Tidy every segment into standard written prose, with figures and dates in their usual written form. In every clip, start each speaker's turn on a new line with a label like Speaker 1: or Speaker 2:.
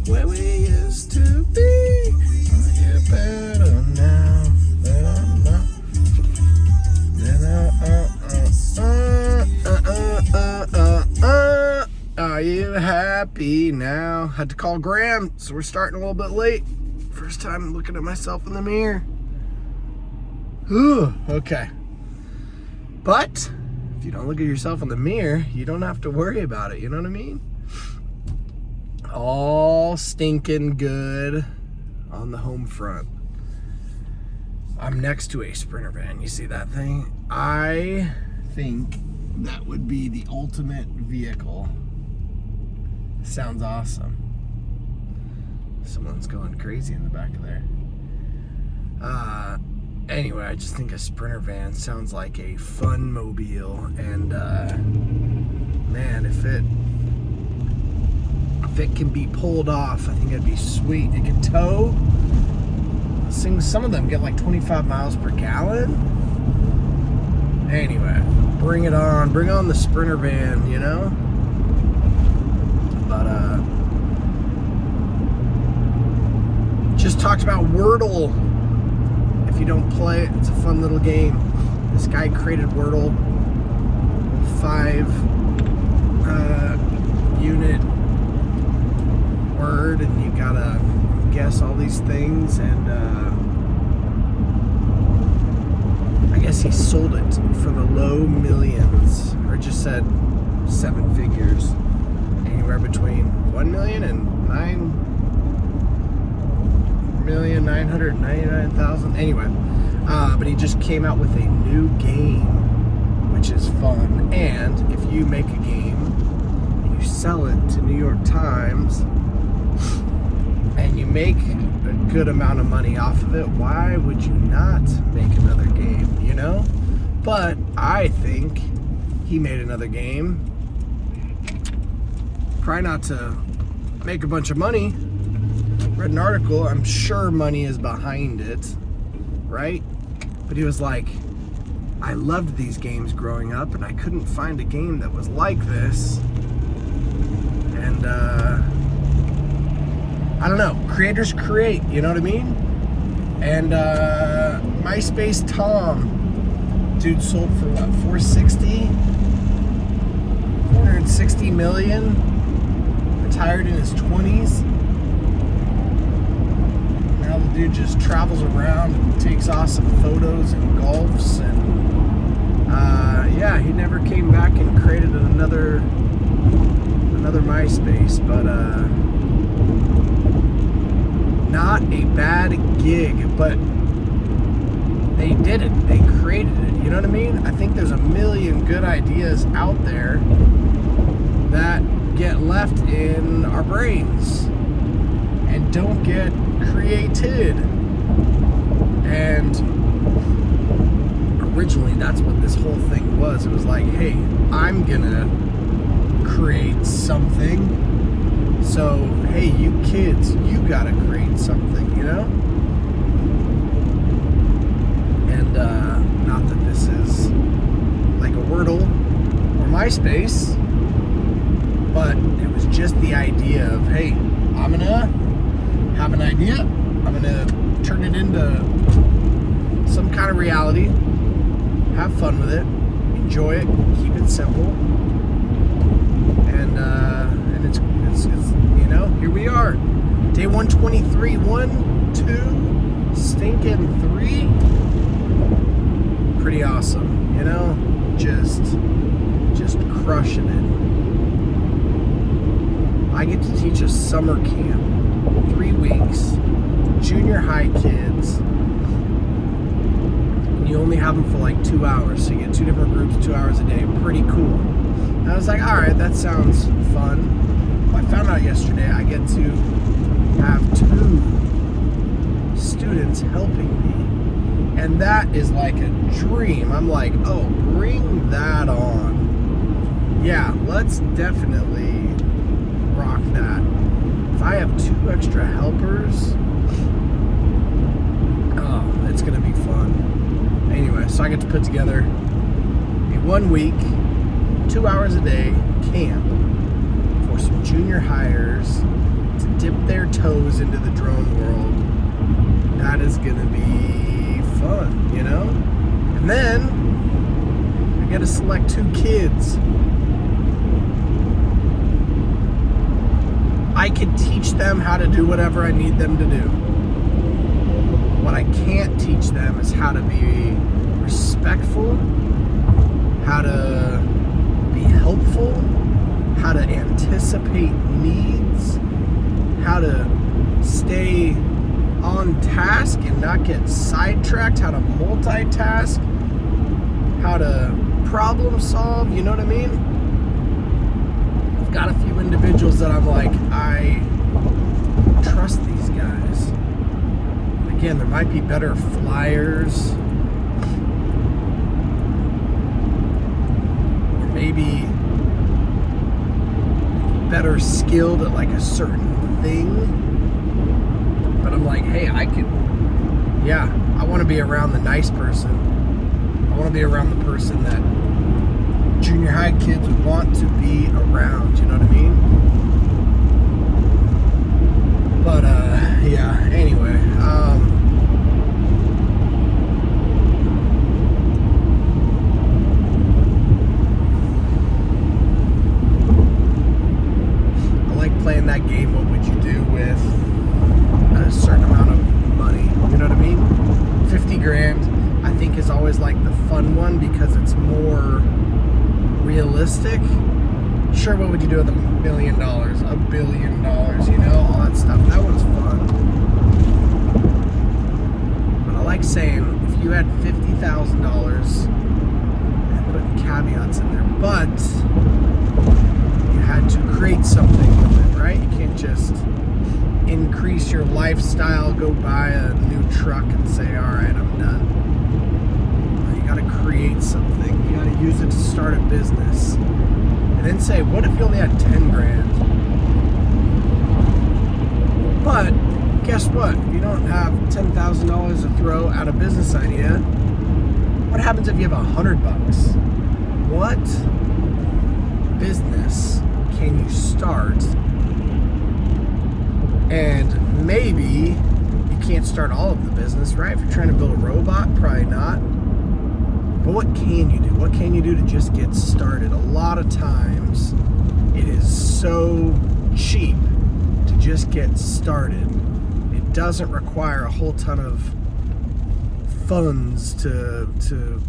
Speaker 1: where we used to be. I get better now that I'm not. Are you happy now? Had to call Graham, so we're starting a little bit late. First time looking at myself in the mirror. Ooh, okay. But if you don't look at yourself in the mirror, you don't have to worry about it. You know what I mean? All stinking good on the home front. I'm next to a Sprinter van. You see that thing? I think that would be the ultimate vehicle. Sounds awesome. Someone's going crazy in the back of there. Anyway, I just think a Sprinter van sounds like a fun mobile, and man, if it can be pulled off, I think it'd be sweet. It can tow. Some of them get like 25 miles per gallon. Anyway, bring it on. Bring on the Sprinter van, you know? But, just talked about Wordle. If you don't play it, it's a fun little game. This guy created Wordle. 5 unit word, and you gotta guess all these things, and I guess he sold it for the low millions, or just said 7 figures, anywhere between 1 million and 9,999,000. Anyway, but he just came out with a new game, which is fun. And if you make a game and you sell it to New York Times and you make a good amount of money off of it, why would you not make another game, you know? But I think he made another game. Try not to make a bunch of money. Read an article, I'm sure money is behind it, right? But he was like, I loved these games growing up, and I couldn't find a game that was like this. And I don't know, creators create, you know what I mean? And MySpace Tom, dude sold for what, 460 million, retired in his 20s. Now the dude just travels around and takes awesome photos and golfs, and yeah, he never came back and created another MySpace, but not a bad gig, but they did it. They created it. You know what I mean? I think there's a million good ideas out there that get left in our brains and don't get created. And originally that's what this whole thing was. It was like, hey, I'm gonna create something, so hey, you kids, you gotta create something, you know? And not that this is like a Wordle or MySpace, but it was just the idea of, hey, I'm gonna have an idea, I'm gonna turn it into some kind of reality, have fun with it, enjoy it, keep it simple, and it's you know, here we are, day 123, 1, 2, stinking 3, pretty awesome, you know, just crushing it. I get to teach a summer camp, 3 weeks, junior high kids. You only have them for like 2 hours, so you get 2 different groups, 2 hours a day. Pretty cool. And I was like, all right, that sounds fun. Well, I found out yesterday I get to have 2 students helping me, and that is like a dream. I'm like, oh, bring that on. Yeah, let's definitely rock that. If I have 2 extra helpers, oh, it's gonna be fun. Anyway, so I get to put together a 1 week, 2 hours a day camp for some junior hires to dip their toes into the drone world, that is going to be fun, you know? And then I get to select 2 kids. I could teach them how to do whatever I need them to do. What I can't teach them is how to be respectful, how to be helpful, how to anticipate needs, how to stay on task and not get sidetracked, how to multitask, how to problem solve, you know what I mean? I've got a few individuals that I'm like, I trust these guys. Again, there might be better flyers, or maybe better skilled at like a certain thing, but I'm like, hey, I want to be around the nice person. I want to be around the person that junior high kids would want to be around, you know what I mean? But anyway, playing that game, what would you do with a certain amount of money, you know what I mean? 50 grand I think is always like the fun one because it's more realistic. Sure, what would you do with $1 million, $1 billion, you know, all that stuff. That one's fun. But I like saying if you had $50,000 and putting caveats in there, but you had to create something with it, right? You can't just increase your lifestyle, go buy a new truck and say, all right, I'm done. You got to create something. You got to use it to start a business. And then say, what if you only had 10 grand? But guess what? If you don't have $10,000 to throw at a business idea, what happens if you have $100? What business can you start? And maybe you can't start all of the business, right? If you're trying to build a robot, probably not. But what can you do? What can you do to just get started? A lot of times it is so cheap to just get started. It doesn't require a whole ton of funds to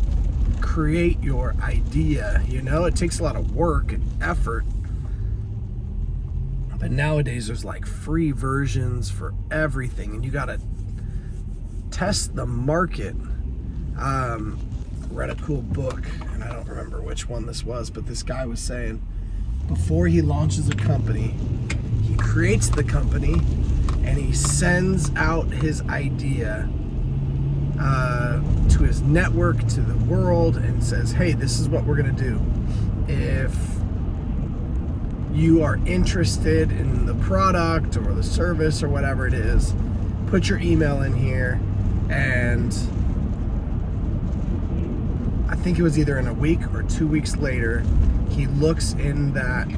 Speaker 1: create your idea, you know? It takes a lot of work and effort. But nowadays there's like free versions for everything, and you gotta test the market. Read a cool book, and I don't remember which one this was, but this guy was saying before he launches a company, he creates the company and he sends out his idea to his network, to the world, and says, hey, this is what we're gonna do. If you are interested in the product or the service or whatever it is, put your email in here, and I think it was either in a week or 2 weeks later, he looks in that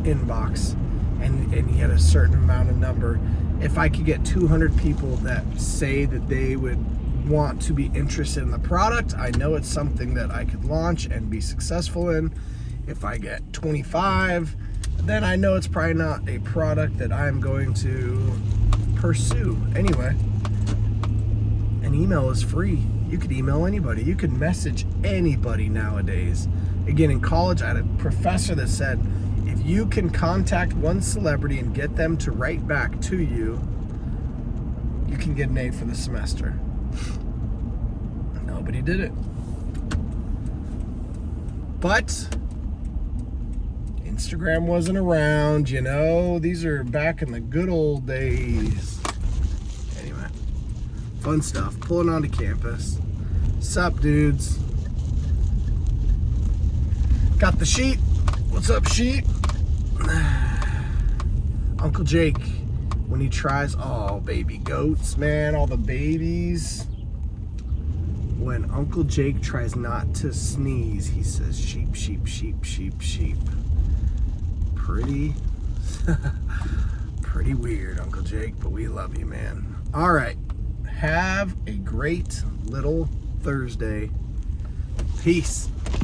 Speaker 1: inbox and he had a certain amount of number. If I could get 200 people that say that they would want to be interested in the product, I know it's something that I could launch and be successful in. If I get 25, then I know it's probably not a product that I'm going to pursue. Anyway, an email is free. You could email anybody. You could message anybody nowadays. Again, in college, I had a professor that said, if you can contact one celebrity and get them to write back to you, you can get an A for the semester. Nobody did it. But Instagram wasn't around, you know. These are back in the good old days. Anyway, fun stuff. Pulling onto campus. Sup, dudes? Got the sheep. What's up, sheep? Uncle Jake, when he tries, oh, baby goats, man, all the babies. When Uncle Jake tries not to sneeze, he says, sheep, sheep, sheep, sheep, sheep. Pretty Pretty weird, Uncle Jake, but we love you, man. All right. Have a great little Thursday. Peace.